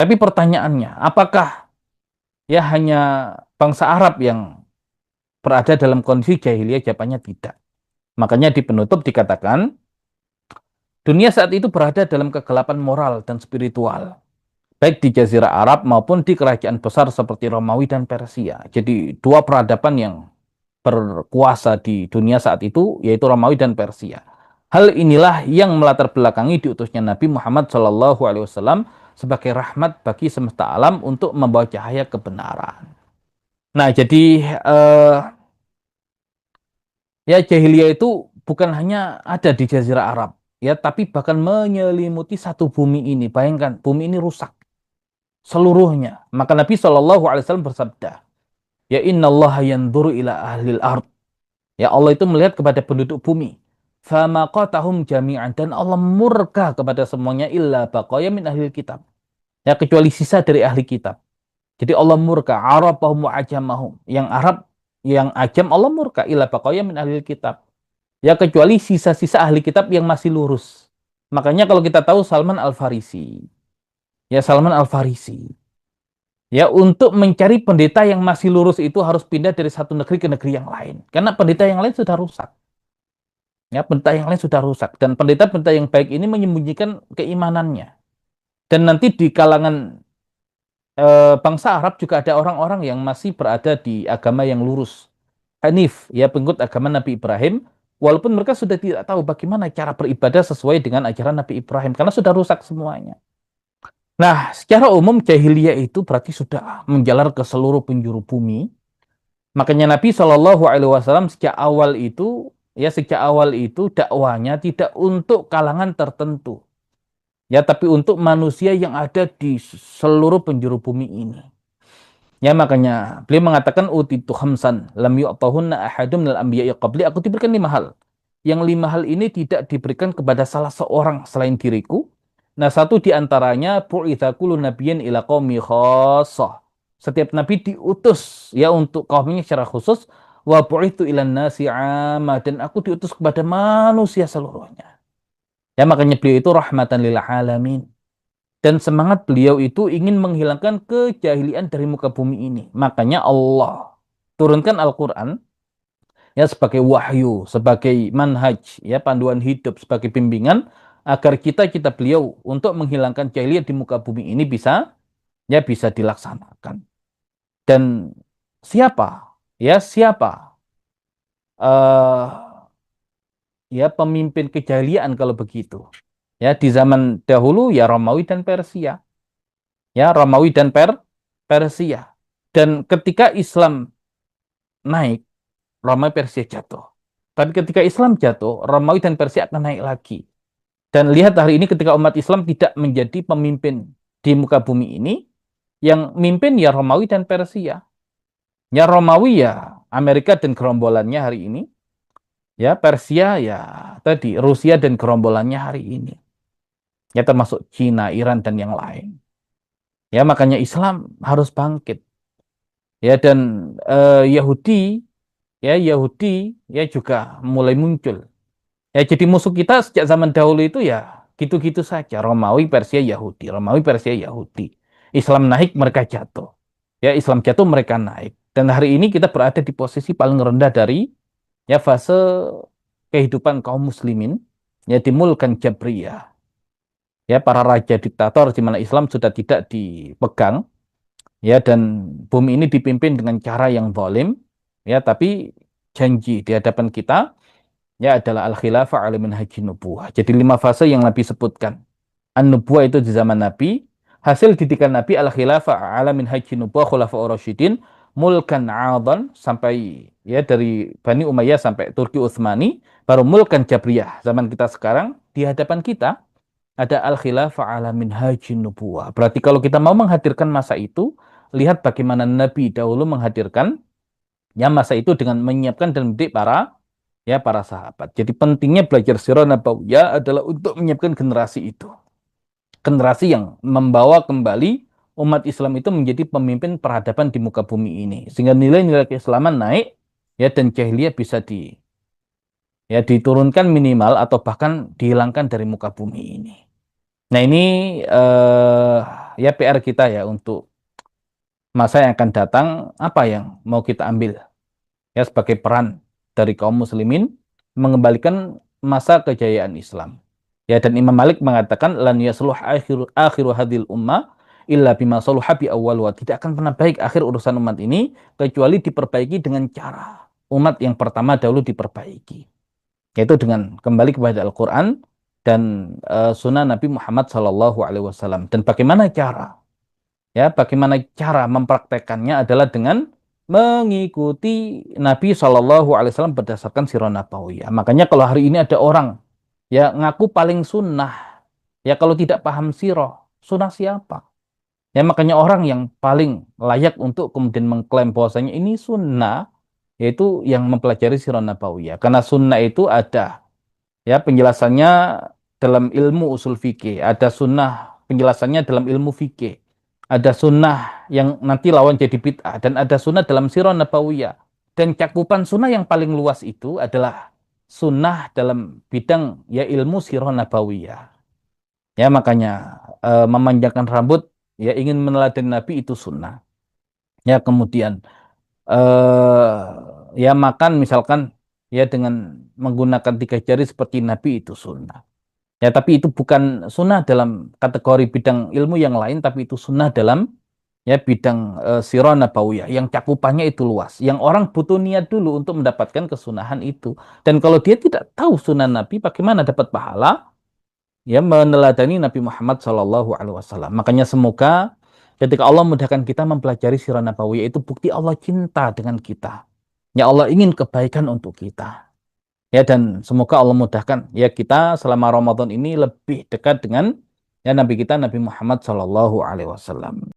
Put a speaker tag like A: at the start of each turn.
A: Tapi pertanyaannya, apakah ya hanya bangsa Arab yang berada dalam kondisi jahiliyah? Jawabannya tidak. Makanya di penutup dikatakan, dunia saat itu berada dalam kegelapan moral dan spiritual, baik di Jazirah Arab maupun di kerajaan besar seperti Romawi dan Persia. Jadi dua peradaban yang berkuasa di dunia saat itu, yaitu Romawi dan Persia. Hal inilah yang melatar belakangi diutusnya Nabi Muhammad SAW sebagai rahmat bagi semesta alam untuk membawa cahaya kebenaran. Nah, jadi eh, ya jahiliyah itu bukan hanya ada di Jazirah Arab, ya, tapi bahkan menyelimuti satu bumi ini. Bayangkan, bumi ini rusak seluruhnya. Maka Nabi SAW bersabda, ya innallaha yanzuru ila ahlil ard. Ya Allah itu melihat kepada penduduk bumi. Famaqatahum jami'an, dan Allah murka kepada semuanya illa baqaya min ahli kitab. Ya kecuali sisa dari ahli kitab. Jadi Allah murka arabahum wa ajamahum. Yang Arab, yang ajam Allah murka illa baqaya min ahli kitab. Ya kecuali sisa-sisa ahli kitab yang masih lurus. Makanya kalau kita tahu Salman Al-Farisi. Ya Salman Al-Farisi. Ya untuk mencari pendeta yang masih lurus itu harus pindah dari satu negeri ke negeri yang lain. Karena pendeta yang lain sudah rusak. Ya, pendeta yang lain sudah rusak. Dan pendeta-pendeta yang baik ini menyembunyikan keimanannya. Dan nanti di kalangan bangsa Arab juga ada orang-orang yang masih berada di agama yang lurus. Hanif, ya pengikut agama Nabi Ibrahim. Walaupun mereka sudah tidak tahu bagaimana cara beribadah sesuai dengan ajaran Nabi Ibrahim. Karena sudah rusak semuanya. Nah, secara umum jahiliyah itu berarti sudah menjalar ke seluruh penjuru bumi. Makanya Nabi SAW sejak awal itu dakwanya tidak untuk kalangan tertentu, ya, tapi untuk manusia yang ada di seluruh penjuru bumi ini. Ya, makanya beliau mengatakan utitu khamsan lam yu'tahunna ahadum minal anbiya'i qabli, aku diberikan 5 hal. Yang 5 hal ini tidak diberikan kepada salah seorang selain diriku. Nah, satu di antaranya bu'itsa kullu nabiyyin ila qaumi khassah. Setiap nabi diutus ya untuk kaumnya secara khusus. Wa bu'itsu ilan nasi 'amma, dan aku diutus kepada manusia seluruhnya. Ya, makanya beliau itu rahmatan lil alamin. Dan semangat beliau itu ingin menghilangkan kejahilian dari muka bumi ini. Makanya Allah turunkan Al-Quran ya sebagai wahyu, sebagai manhaj, ya panduan hidup, sebagai bimbingan agar kita beliau untuk menghilangkan jahiliyah di muka bumi ini bisa dilaksanakan. Dan siapa uh, ya pemimpin kejahilian kalau begitu? Ya di zaman dahulu ya Romawi dan Persia. Ya Romawi dan Persia. Dan ketika Islam naik, Romawi Persia jatuh. Tapi ketika Islam jatuh, Romawi dan Persia akan naik lagi. Dan lihat hari ini ketika umat Islam tidak menjadi pemimpin di muka bumi ini, yang mimpin ya Romawi dan Persia. Ya Romawi ya Amerika dan gerombolannya hari ini. Ya Persia ya tadi Rusia dan gerombolannya hari ini. Ya termasuk Cina, Iran dan yang lain. Ya makanya Islam harus bangkit. Ya dan Yahudi ya juga mulai muncul. Ya jadi musuh kita sejak zaman dahulu itu ya gitu-gitu saja. Romawi, Persia, Yahudi. Romawi, Persia, Yahudi. Islam naik, mereka jatuh. Ya Islam jatuh, mereka naik. Dan hari ini kita berada di posisi paling rendah dari ya fase kehidupan kaum muslimin. Ya dimulkan Jabriyah. Ya para raja diktator di mana Islam sudah tidak dipegang. Ya dan bumi ini dipimpin dengan cara yang zalim. Ya tapi janji di hadapan kita ya adalah al-khilafah ala minhajin nubuwah. Jadi 5 fase yang Nabi sebutkan. An-nubuwah itu di zaman Nabi, hasil didikan Nabi al-khilafah ala minhajin nubuwah khulafa'ur rasyidin, mulkan 'adhan sampai ya dari Bani Umayyah sampai Turki Utsmani, baru mulkan Jabriyah zaman kita sekarang di hadapan kita ada al-khilafah ala minhajin nubuwah. Berarti kalau kita mau menghadirkan masa itu, lihat bagaimana Nabi dahulu menghadirkan ya masa itu dengan menyiapkan dan mendidik para sahabat. Jadi pentingnya belajar sirah nabawiyah adalah untuk menyiapkan generasi itu. Generasi yang membawa kembali umat Islam itu menjadi pemimpin peradaban di muka bumi ini. Sehingga nilai-nilai keislaman naik ya dan jahiliyah bisa diturunkan minimal atau bahkan dihilangkan dari muka bumi ini. Nah ini ya PR kita ya untuk masa yang akan datang, apa yang mau kita ambil ya sebagai peran dari kaum muslimin mengembalikan masa kejayaan Islam. Ya, dan Imam Malik mengatakan lan yasluh akhiru hadil ummah illa bima saluha bi awwalha. Tidak akan pernah baik akhir urusan umat ini kecuali diperbaiki dengan cara umat yang pertama dahulu diperbaiki, yaitu dengan kembali kepada Al-Qur'an dan sunnah Nabi Muhammad SAW. Dan bagaimana cara? Ya, bagaimana cara mempraktekannya adalah dengan mengikuti Nabi SAW berdasarkan sirah nabawiyah. Makanya kalau hari ini ada orang ya ngaku paling sunnah, ya kalau tidak paham sirah, sunnah siapa? Ya makanya orang yang paling layak untuk kemudian mengklaim bahwasanya ini sunnah, yaitu yang mempelajari sirah nabawiyah. Karena sunnah itu ada ya penjelasannya dalam ilmu usul fikih, ada sunnah penjelasannya dalam ilmu fikih, ada sunnah yang nanti lawan jadi bid'ah, dan ada sunnah dalam sirah nabawiyah. Dan cakupan sunnah yang paling luas itu adalah sunnah dalam bidang ya ilmu sirah nabawiyah. Ya makanya memanjangkan rambut ya ingin meneladani Nabi itu sunnah. Ya kemudian eh ya makan misalkan ya dengan menggunakan 3 jari seperti Nabi itu sunnah. Ya, tapi itu bukan sunnah dalam kategori bidang ilmu yang lain, tapi itu sunnah dalam ya bidang sirah nabawiyah yang cakupannya itu luas. Yang orang butuh niat dulu untuk mendapatkan kesunahan itu. Dan kalau dia tidak tahu sunnah Nabi, bagaimana dapat pahala? Ya meneladani Nabi Muhammad SAW. Makanya semoga ketika Allah mudahkan kita mempelajari sirah nabawiyah itu bukti Allah cinta dengan kita. Ya Allah ingin kebaikan untuk kita. Ya dan semoga Allah mudahkan ya kita selama Ramadan ini lebih dekat dengan ya Nabi kita Nabi Muhammad SAW.